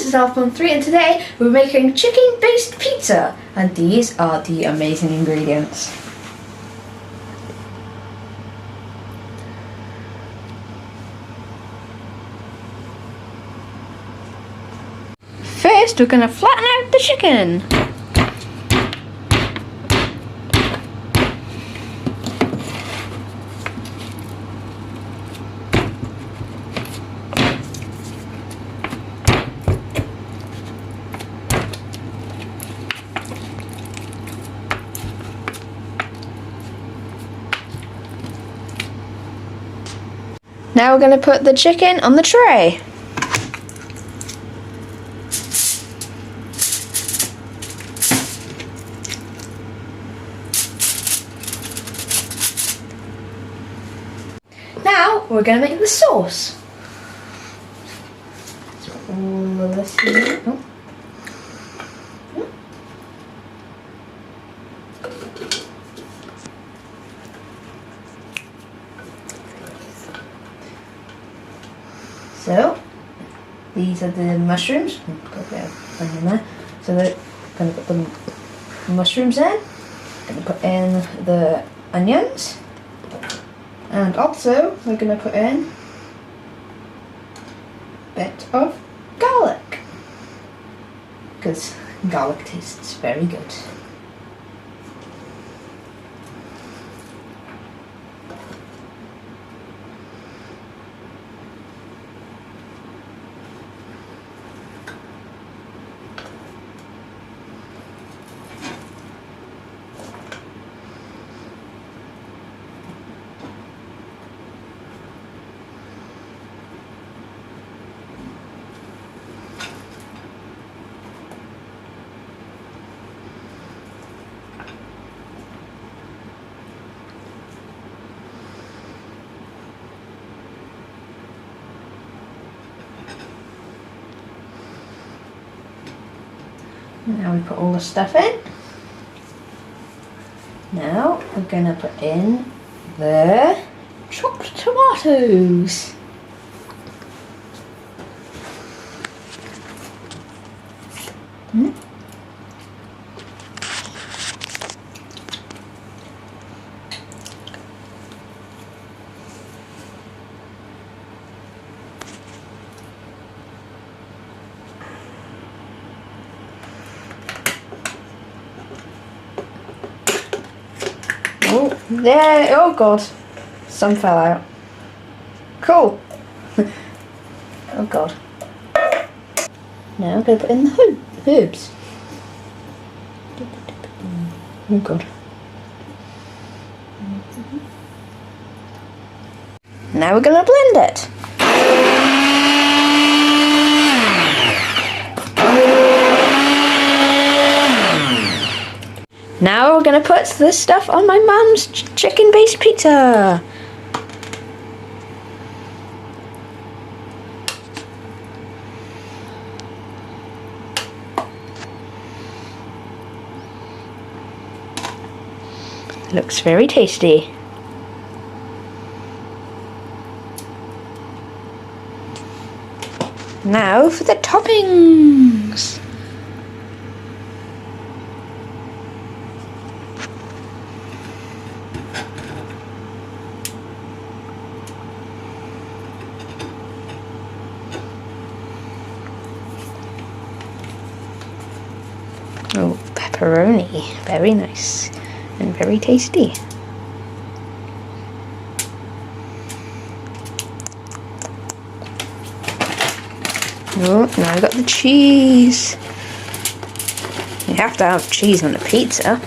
is Alphon3 and today we're making chicken based pizza and these are the amazing ingredients. First we're going to flatten out the chicken. Now we're going to put the chicken on the tray. Now we're going to make the sauce. Let's put all of this in. Oh. So, these are the mushrooms. Put a bit of onion there. So we're going to put the mushrooms in. Going to put in the onions. And also, we're going to put in a bit of garlic. Because garlic tastes very good. Now we put all the stuff in. Now we're going to put in the chopped tomatoes. Oh, there, oh god, some fell out. Cool. Oh god. Now I'm going to put in the herbs. Oh god. Now we're going to blend it. Now we're going to put this stuff on my mum's chicken based pizza. Looks very tasty. Now for the toppings. Oh, pepperoni, very nice and very tasty. Oh, now I got the cheese. You have to have cheese on a pizza,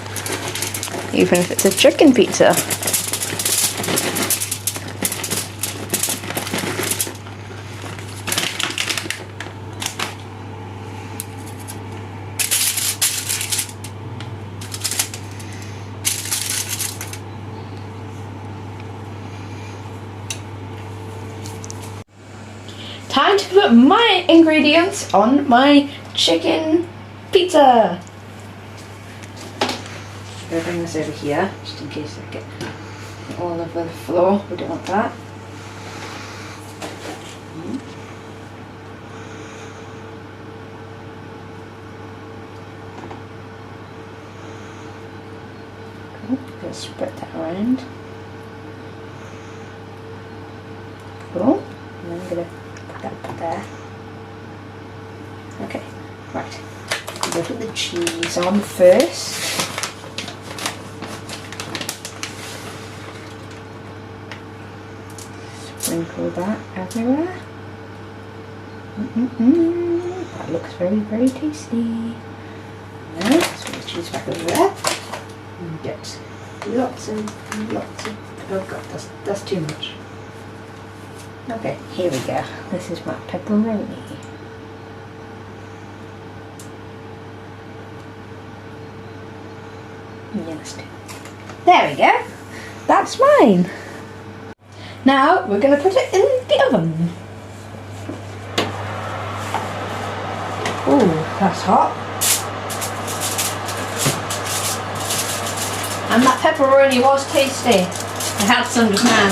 even if it's a chicken pizza. Time to put my ingredients on my chicken pizza. I'm going to bring this over here, just in case I get all over the floor. We don't want that. Just spread that around. Cool. And then I'm going to put that there. Okay, right. I'm going to put the cheese on first. Sprinkle that everywhere. That looks very, very tasty. Now, let's put the cheese back over there. And get lots and lots of. Oh god, that's too much. Okay, here we go. This is my pepperoni. Yes. There we go. That's mine. Now we're going to put it in the oven. Ooh, that's hot. And that pepperoni was tasty. I had some just now.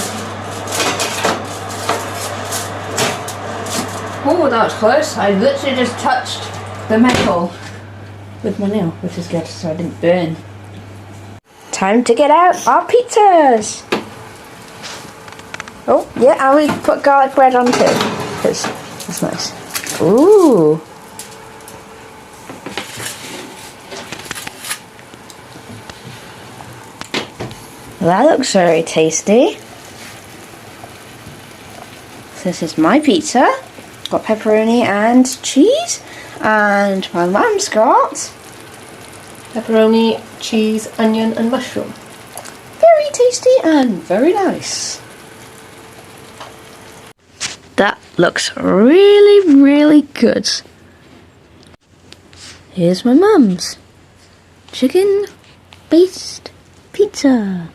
Oh, that was close. I literally just touched the metal with my nail, which is good, so I didn't burn. Time to get out our pizzas. Oh, yeah, and we put garlic bread on too, because that's nice. Ooh. That looks very tasty. So this is my pizza. Got pepperoni and cheese. And my mum's got pepperoni, cheese, onion and mushroom. Very tasty and very nice. That looks really, really good. Here's my mum's chicken based pizza.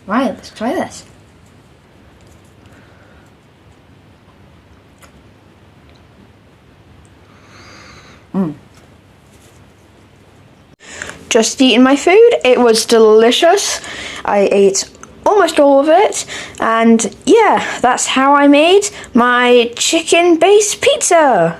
Right, let's try this. Just eating my food. It was delicious. I ate almost all of it, and yeah, that's how I made my chicken based pizza.